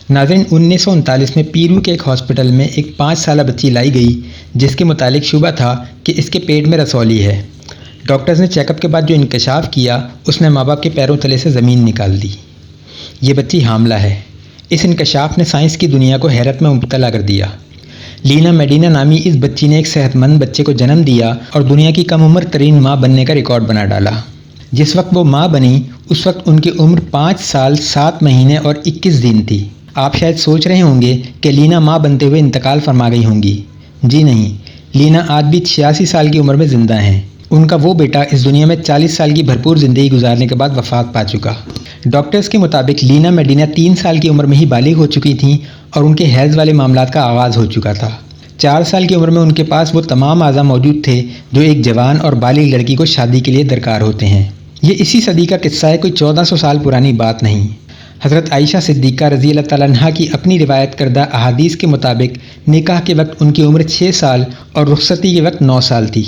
ناظرین 1939 میں پیرو کے ایک ہاسپٹل میں ایک 5 سالہ بچی لائی گئی جس کے متعلق شبہ تھا کہ اس کے پیٹ میں رسولی ہے۔ ڈاکٹرز نے چیک اپ کے بعد جو انکشاف کیا اس نے ماں باپ کے پیروں تلے سے زمین نکال دی۔ یہ بچی حاملہ ہے۔ اس انکشاف نے سائنس کی دنیا کو حیرت میں مبتلا کر دیا۔ لینا میڈینا نامی اس بچی نے ایک صحت مند بچے کو جنم دیا اور دنیا کی کم عمر ترین ماں بننے کا ریکارڈ بنا ڈالا۔ جس وقت وہ ماں بنی اس وقت ان کی عمر 5 سال 7 مہینے اور 21 دن تھی۔ آپ شاید سوچ رہے ہوں گے کہ لینا ماں بنتے ہوئے انتقال فرما گئی ہوں گی۔ جی نہیں، لینا آج بھی 86 سال کی عمر میں زندہ ہیں۔ ان کا وہ بیٹا اس دنیا میں 40 سال کی بھرپور زندگی گزارنے کے بعد وفات پا چکا۔ ڈاکٹرز کے مطابق لینا میڈینا 3 سال کی عمر میں ہی بالغ ہو چکی تھیں اور ان کے حیض والے معاملات کا آغاز ہو چکا تھا۔ 4 سال کی عمر میں ان کے پاس وہ تمام اعضاء موجود تھے جو ایک جوان اور بالغ لڑکی کو شادی کے لیے درکار ہوتے ہیں۔ یہ اسی صدی کا قصہ ہے، کوئی 1400 سال پرانی بات نہیں۔ حضرت عائشہ صدیقہ رضی اللہ تعالیٰ عنہا کی اپنی روایت کردہ احادیث کے مطابق نکاح کے وقت ان کی عمر 6 سال اور رخصتی کے وقت 9 سال تھی۔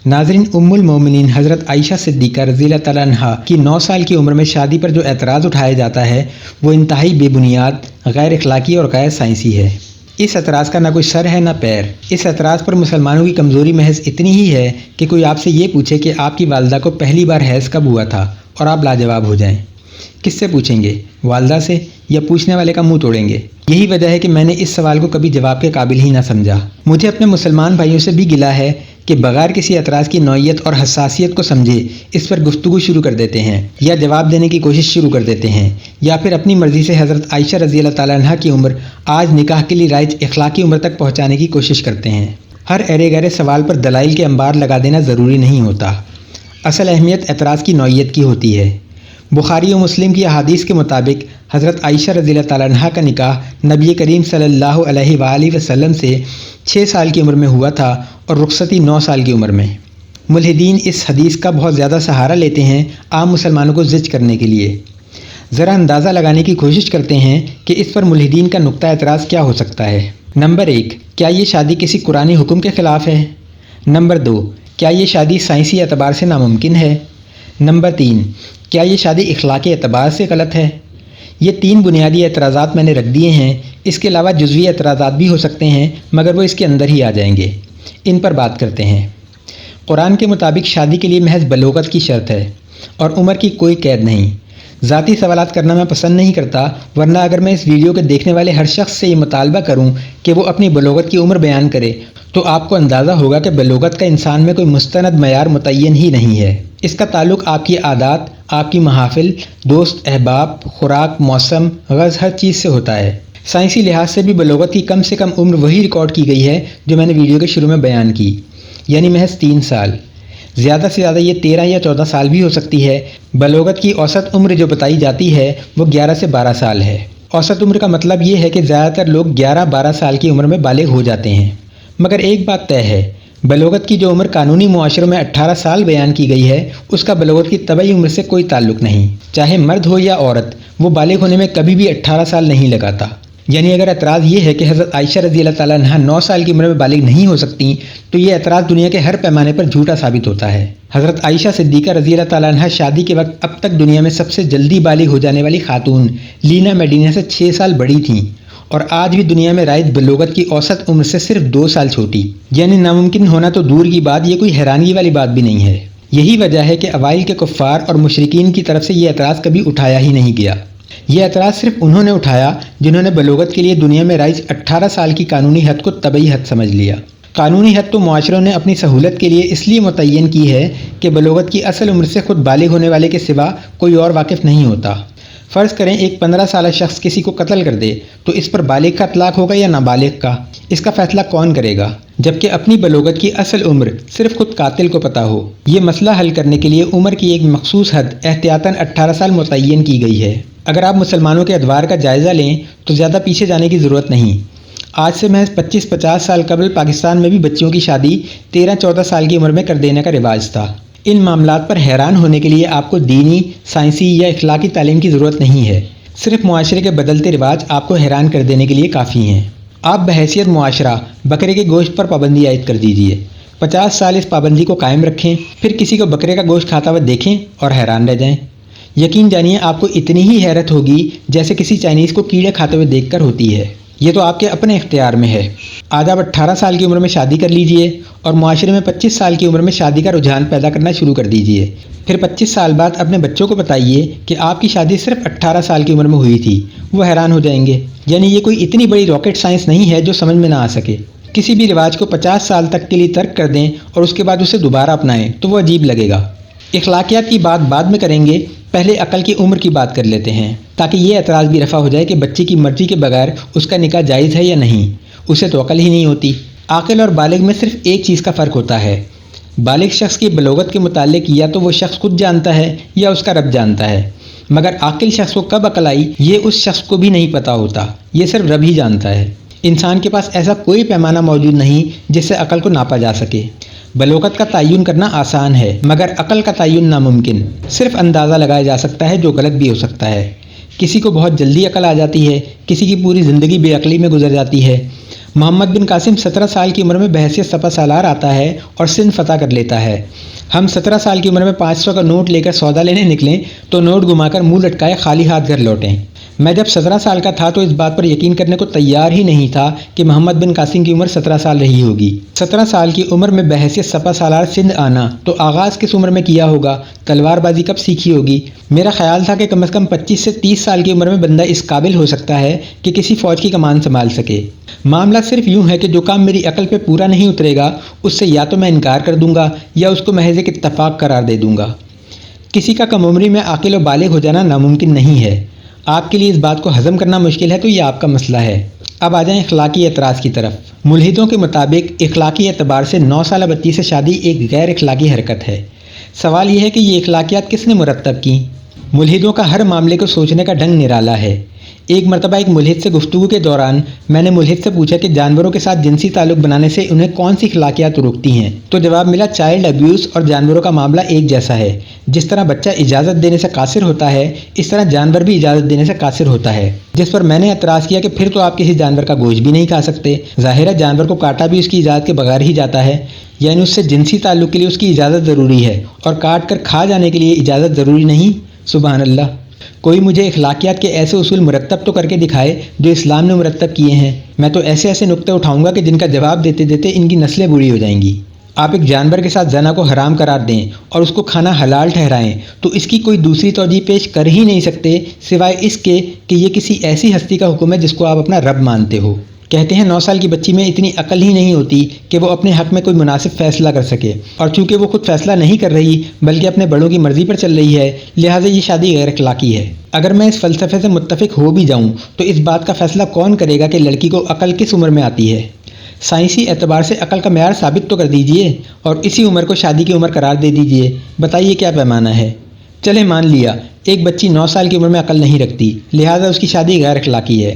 ناظرین، ام المومنین حضرت عائشہ صدیقہ رضی اللہ تعالیٰ عنہا کی 9 سال کی عمر میں شادی پر جو اعتراض اٹھایا جاتا ہے وہ انتہائی بے بنیاد، غیر اخلاقی اور غیر سائنسی ہے۔ اس اعتراض کا نہ کوئی سر ہے نہ پیر۔ اس اعتراض پر مسلمانوں کی کمزوری محض اتنی ہی ہے کہ کوئی آپ سے یہ پوچھے کہ آپ کی والدہ کو پہلی بار حیض کب ہوا تھا اور آپ لاجواب ہو جائیں۔ کس سے پوچھیں گے؟ والدہ سے، یا پوچھنے والے کا منہ توڑیں گے؟ یہی وجہ ہے کہ میں نے اس سوال کو کبھی جواب کے قابل ہی نہ سمجھا۔ مجھے اپنے مسلمان بھائیوں سے بھی گلہ ہے کہ بغیر کسی اعتراض کی نوعیت اور حساسیت کو سمجھے اس پر گفتگو شروع کر دیتے ہیں یا جواب دینے کی کوشش شروع کر دیتے ہیں، یا پھر اپنی مرضی سے حضرت عائشہ رضی اللہ تعالیٰ عنہا کی عمر آج نکاح کے لیے رائج اخلاقی عمر تک پہنچانے کی کوشش کرتے ہیں۔ ہر ایرے گہرے سوال پر دلائل کے انبار لگا دینا ضروری نہیں ہوتا۔ اصل اہمیت اعتراض کی نوعیت کی ہوتی ہے۔ بخاری و مسلم کی احادیث کے مطابق حضرت عائشہ رضی اللہ تعالیٰ عنہا کا نکاح نبی کریم صلی اللہ علیہ وآلہ وسلم سے 6 سال کی عمر میں ہوا تھا اور رخصتی 9 سال کی عمر میں۔ ملحدین اس حدیث کا بہت زیادہ سہارا لیتے ہیں عام مسلمانوں کو زج کرنے کے لیے۔ ذرا اندازہ لگانے کی کوشش کرتے ہیں کہ اس پر ملحدین کا نقطہ اعتراض کیا ہو سکتا ہے۔ نمبر 1، کیا یہ شادی کسی قرآنی حکم کے خلاف ہے؟ نمبر 2، کیا یہ شادی سائنسی اعتبار سے ناممکن ہے؟ نمبر 3، کیا یہ شادی اخلاقی اعتبار سے غلط ہے؟ یہ 3 بنیادی اعتراضات میں نے رکھ دیے ہیں۔ اس کے علاوہ جزوی اعتراضات بھی ہو سکتے ہیں مگر وہ اس کے اندر ہی آ جائیں گے۔ ان پر بات کرتے ہیں۔ قرآن کے مطابق شادی کے لیے محض بلوغت کی شرط ہے اور عمر کی کوئی قید نہیں۔ ذاتی سوالات کرنا میں پسند نہیں کرتا، ورنہ اگر میں اس ویڈیو کے دیکھنے والے ہر شخص سے یہ مطالبہ کروں کہ وہ اپنی بلوغت کی عمر بیان کرے تو آپ کو اندازہ ہوگا کہ بلوغت کا انسان میں کوئی مستند معیار متعین ہی نہیں ہے۔ اس کا تعلق آپ کی عادات، آپ کی محافل، دوست احباب، خوراک، موسم، غرض ہر چیز سے ہوتا ہے۔ سائنسی لحاظ سے بھی بلوغت کی کم سے کم عمر وہی ریکارڈ کی گئی ہے جو میں نے ویڈیو کے شروع میں بیان کی، یعنی محض 3 سال۔ زیادہ سے زیادہ یہ 13 یا 14 سال بھی ہو سکتی ہے۔ بلوغت کی اوسط عمر جو بتائی جاتی ہے وہ 11 سے 12 سال ہے۔ اوسط عمر کا مطلب یہ ہے کہ زیادہ تر لوگ 11-12 سال کی عمر میں بالغ ہو جاتے ہیں۔ مگر ایک بات طے ہے، بلوغت کی جو عمر قانونی معاشروں میں 18 سال بیان کی گئی ہے اس کا بلوغت کی طبعی عمر سے کوئی تعلق نہیں۔ چاہے مرد ہو یا عورت، وہ بالغ ہونے میں کبھی بھی 18 سال نہیں لگاتا۔ یعنی اگر اعتراض یہ ہے کہ حضرت عائشہ رضی اللہ تعالیٰ عنہا 9 سال کی عمر میں بالغ نہیں ہو سکتی تو یہ اعتراض دنیا کے ہر پیمانے پر جھوٹا ثابت ہوتا ہے۔ حضرت عائشہ صدیقہ رضی اللہ تعالیٰ عنہا شادی کے وقت اب تک دنیا میں سب سے جلدی بالغ ہو جانے والی خاتون لینا میڈینا سے 6 سال بڑی تھیں اور آج بھی دنیا میں رائج بلوغت کی اوسط عمر سے صرف 2 سال چھوٹی۔ یعنی ناممکن ہونا تو دور کی بات، یہ کوئی حیرانگی والی بات بھی نہیں ہے۔ یہی وجہ ہے کہ اوائل کے کفار اور مشرکین کی طرف سے یہ اعتراض کبھی اٹھایا ہی نہیں گیا۔ یہ اعتراض صرف انہوں نے اٹھایا جنہوں نے بلوغت کے لیے دنیا میں رائج 18 سال کی قانونی حد کو طبعی حد سمجھ لیا۔ قانونی حد تو معاشروں نے اپنی سہولت کے لیے اس لیے متعین کی ہے کہ بلوغت کی اصل عمر سے خود بالغ ہونے والے کے سوا کوئی اور واقف نہیں ہوتا۔ فرض کریں ایک 15 سالہ شخص کسی کو قتل کر دے تو اس پر بالغ کا اطلاق ہوگا یا نابالغ کا؟ اس کا فیصلہ کون کرے گا؟ جبکہ اپنی بلوغت کی اصل عمر صرف خود قاتل کو پتہ ہو۔ یہ مسئلہ حل کرنے کے لیے عمر کی ایک مخصوص حد احتیاطاً 18 سال متعین کی گئی ہے۔ اگر آپ مسلمانوں کے ادوار کا جائزہ لیں تو زیادہ پیچھے جانے کی ضرورت نہیں۔ آج سے محض 25-50 سال قبل پاکستان میں بھی بچیوں کی شادی 13-14 سال کی عمر میں کر دینے کا رواج تھا۔ ان معاملات پر حیران ہونے کے لیے آپ کو دینی، سائنسی یا اخلاقی تعلیم کی ضرورت نہیں ہے۔ صرف معاشرے کے بدلتے رواج آپ کو حیران کر دینے کے لیے کافی ہیں۔ آپ بحیثیت معاشرہ بکرے کے گوشت پر پابندی عائد کر دیجیے۔ 50 سال اس پابندی کو قائم رکھیں، پھر کسی کو بکرے کا گوشت کھاتا ہوا دیکھیں اور حیران رہ جائیں۔ یقین جانیے آپ کو اتنی ہی حیرت ہوگی جیسے کسی چائنیز کو کیڑے کھاتے ہوئے دیکھ کر ہوتی ہے۔ یہ تو آپ کے اپنے اختیار میں ہے۔ آج آپ 18 سال کی عمر میں شادی کر لیجئے اور معاشرے میں 25 سال کی عمر میں شادی کا رجحان پیدا کرنا شروع کر دیجئے۔ پھر 25 سال بعد اپنے بچوں کو بتائیے کہ آپ کی شادی صرف 18 سال کی عمر میں ہوئی تھی، وہ حیران ہو جائیں گے۔ یعنی یہ کوئی اتنی بڑی راکٹ سائنس نہیں ہے جو سمجھ میں نہ آ سکے۔ کسی بھی رواج کو 50 سال تک کے لیے ترک کر دیں اور اس کے بعد اسے دوبارہ اپنائیں تو وہ عجیب لگے گا۔ اخلاقیات کی بات بعد میں کریں گے، پہلے عقل کی عمر کی بات کر لیتے ہیں تاکہ یہ اعتراض بھی رفع ہو جائے کہ بچے کی مرضی کے بغیر اس کا نکاح جائز ہے یا نہیں، اسے تو عقل ہی نہیں ہوتی۔ عاقل اور بالغ میں صرف ایک چیز کا فرق ہوتا ہے، بالغ شخص کی بلوغت کے متعلق یا تو وہ شخص خود جانتا ہے یا اس کا رب جانتا ہے، مگر عاقل شخص کو کب عقل آئی یہ اس شخص کو بھی نہیں پتہ ہوتا، یہ صرف رب ہی جانتا ہے۔ انسان کے پاس ایسا کوئی پیمانہ موجود نہیں جس سے عقل کو ناپا جا سکے۔ بلوغت کا تعین کرنا آسان ہے مگر عقل کا تعین ناممکن۔ صرف اندازہ لگایا جا سکتا ہے جو غلط بھی ہو سکتا ہے۔ کسی کو بہت جلدی عقل آ جاتی ہے، کسی کی پوری زندگی بے عقلی میں گزر جاتی ہے۔ محمد بن قاسم 17 سال کی عمر میں بحیثیت سپہ سالار آتا ہے اور سندھ فتح کر لیتا ہے۔ ہم 17 سال کی عمر میں 500 کا نوٹ لے کر سودا لینے نکلیں تو نوٹ گھما کر منہ لٹکائے خالی ہاتھ گھر لوٹیں۔ میں جب 17 سال کا تھا تو اس بات پر یقین کرنے کو تیار ہی نہیں تھا کہ محمد بن قاسم کی عمر 17 سال رہی ہوگی۔ 17 سال کی عمر میں بحیثیت سپہ سالار سندھ آنا تو آغاز کس عمر میں کیا ہوگا، تلوار بازی کب سیکھی ہوگی؟ میرا خیال تھا کہ کم از کم 25 سے 30 سال کی عمر میں بندہ اس قابل ہو سکتا ہے کہ کسی فوج کی کمان سنبھال سکے۔ معاملہ صرف یوں ہے کہ جو کام میری عقل پہ پورا نہیں اترے گا اس سے یا تو میں انکار کر دوں گا یا اس کو محض ایک اتفاق قرار دے دوں گا۔ کسی کا کم عمری میں عاقل و بالغ ہو جانا ناممکن نہیں ہے۔ آپ کے لیے اس بات کو ہضم کرنا مشکل ہے تو یہ آپ کا مسئلہ ہے۔ اب آ جائیں اخلاقی اعتراض کی طرف۔ ملحدوں کے مطابق اخلاقی اعتبار سے 9 سالہ بچی سے شادی ایک غیر اخلاقی حرکت ہے۔ سوال یہ ہے کہ یہ اخلاقیات کس نے مرتب کی؟ ملحدوں کا ہر معاملے کو سوچنے کا ڈھنگ نرالا ہے۔ ایک مرتبہ ایک ملحد سے گفتگو کے دوران میں نے ملحد سے پوچھا کہ جانوروں کے ساتھ جنسی تعلق بنانے سے انہیں کون سی اخلاقیات روکتی ہیں، تو جواب ملا چائلڈ ابیوز اور جانوروں کا معاملہ ایک جیسا ہے۔ جس طرح بچہ اجازت دینے سے قاصر ہوتا ہے اس طرح جانور بھی اجازت دینے سے قاصر ہوتا ہے۔ جس پر میں نے اعتراض کیا کہ پھر تو آپ کسی جانور کا گوشت بھی نہیں کھا سکتے، ظاہر ہے جانور کو کاٹا بھی اس کی اجازت کے بغیر ہی جاتا ہے، یعنی اس سے جنسی تعلق کے لیے اس کی اجازت ضروری ہے اور کاٹ کر کھا جانے کے لیے اجازت ضروری نہیں۔ سبحان اللہ! کوئی مجھے اخلاقیات کے ایسے اصول مرتب تو کر کے دکھائے جو اسلام نے مرتب کیے ہیں۔ میں تو ایسے ایسے نکتے اٹھاؤں گا کہ جن کا جواب دیتے دیتے ان کی نسلیں بوڑھی ہو جائیں گی۔ آپ ایک جانور کے ساتھ زنا کو حرام قرار دیں اور اس کو کھانا حلال ٹھہرائیں تو اس کی کوئی دوسری توجہ پیش کر ہی نہیں سکتے سوائے اس کے کہ یہ کسی ایسی ہستی کا حکم ہے جس کو آپ اپنا رب مانتے ہو۔ کہتے ہیں 9 سال کی بچی میں اتنی عقل ہی نہیں ہوتی کہ وہ اپنے حق میں کوئی مناسب فیصلہ کر سکے، اور چونکہ وہ خود فیصلہ نہیں کر رہی بلکہ اپنے بڑوں کی مرضی پر چل رہی ہے لہٰذا یہ شادی غیر اخلاقی ہے۔ اگر میں اس فلسفے سے متفق ہو بھی جاؤں تو اس بات کا فیصلہ کون کرے گا کہ لڑکی کو عقل کس عمر میں آتی ہے؟ سائنسی اعتبار سے عقل کا معیار ثابت تو کر دیجئے اور اسی عمر کو شادی کی عمر قرار دے دیجئے۔ بتائیے کیا پیمانہ ہے؟ چلے مان لیا ایک بچی 9 سال کی عمر میں عقل نہیں رکھتی لہٰذا اس کی شادی غیر اخلاقی ہے۔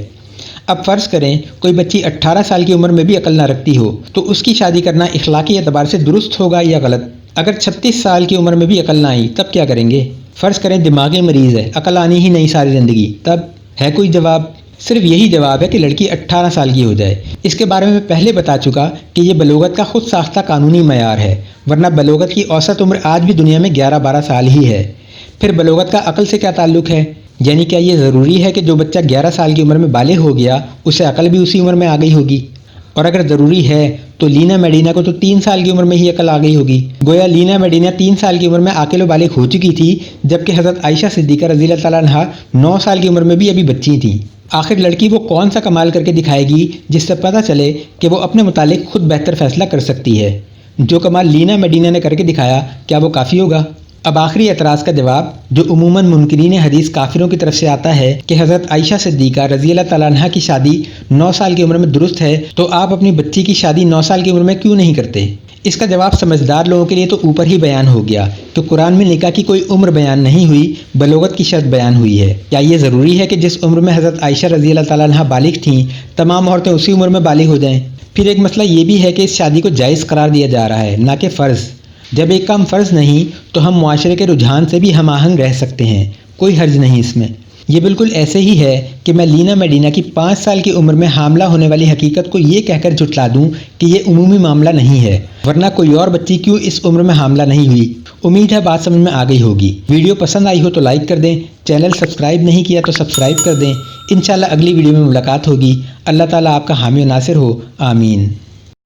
اب فرض کریں کوئی بچی 18 سال کی عمر میں بھی عقل نہ رکھتی ہو تو اس کی شادی کرنا اخلاقی اعتبار سے درست ہوگا یا غلط؟ اگر 36 سال کی عمر میں بھی عقل نہ آئی تب کیا کریں گے؟ فرض کریں دماغی مریض ہے، عقل آنی ہی نہیں ساری زندگی، تب ہے کوئی جواب؟ صرف یہی جواب ہے کہ لڑکی 18 سال کی ہو جائے۔ اس کے بارے میں پہلے بتا چکا کہ یہ بلوغت کا خود ساختہ قانونی معیار ہے، ورنہ بلوغت کی اوسط عمر آج بھی دنیا میں 11-12 سال ہی ہے۔ پھر بلوغت کا عقل سے کیا تعلق ہے؟ یعنی کیا یہ ضروری ہے کہ جو بچہ 11 سال کی عمر میں بالغ ہو گیا اسے عقل بھی اسی عمر میں آ گئی ہوگی؟ اور اگر ضروری ہے تو لینا میڈینا کو تو 3 سال کی عمر میں ہی عقل آ گئی ہوگی، گویا لینا میڈینا 3 سال کی عمر میں عاقل و بالغ ہو چکی تھی جبکہ حضرت عائشہ صدیقہ رضی اللہ تعالیٰ عنہا 9 سال کی عمر میں بھی ابھی بچی تھیں۔ آخر لڑکی وہ کون سا کمال کر کے دکھائے گی جس سے پتہ چلے کہ وہ اپنے متعلق خود بہتر فیصلہ کر سکتی ہے؟ جو کمال لینا میڈینا نے کر کے دکھایا کیا وہ کافی ہوگا؟ اب آخری اعتراض کا جواب جو عموماً منکرین حدیث کافروں کی طرف سے آتا ہے کہ حضرت عائشہ صدیقہ رضی اللہ تعالیٰ عنہا کی شادی 9 سال کی عمر میں درست ہے تو آپ اپنی بچی کی شادی 9 سال کی عمر میں کیوں نہیں کرتے؟ اس کا جواب سمجھدار لوگوں کے لیے تو اوپر ہی بیان ہو گیا کہ قرآن میں نکاح کی کوئی عمر بیان نہیں ہوئی، بلوغت کی شرط بیان ہوئی ہے۔ کیا یہ ضروری ہے کہ جس عمر میں حضرت عائشہ رضی اللہ تعالیٰ عنہا بالغ تھیں تمام عورتیں اسی عمر میں بالغ ہو جائیں؟ پھر ایک مسئلہ یہ بھی ہے کہ اس شادی کو جائز قرار دیا جا رہا ہے نہ کہ فرض۔ جب ایک کام فرض نہیں تو ہم معاشرے کے رجحان سے بھی ہم آہنگ رہ سکتے ہیں، کوئی حرج نہیں اس میں۔ یہ بالکل ایسے ہی ہے کہ میں لینا میڈینا کی 5 سال کی عمر میں حاملہ ہونے والی حقیقت کو یہ کہہ کر جھٹلا دوں کہ یہ عمومی معاملہ نہیں ہے، ورنہ کوئی اور بچی کیوں اس عمر میں حاملہ نہیں ہوئی۔ امید ہے بات سمجھ میں آ گئی ہوگی۔ ویڈیو پسند آئی ہو تو لائک کر دیں، چینل سبسکرائب نہیں کیا تو سبسکرائب کر دیں۔ انشاءاللہ اگلی ویڈیو میں ملاقات ہوگی۔ اللہ تعالیٰ آپ کا حامی و ناصر ہو، آمین۔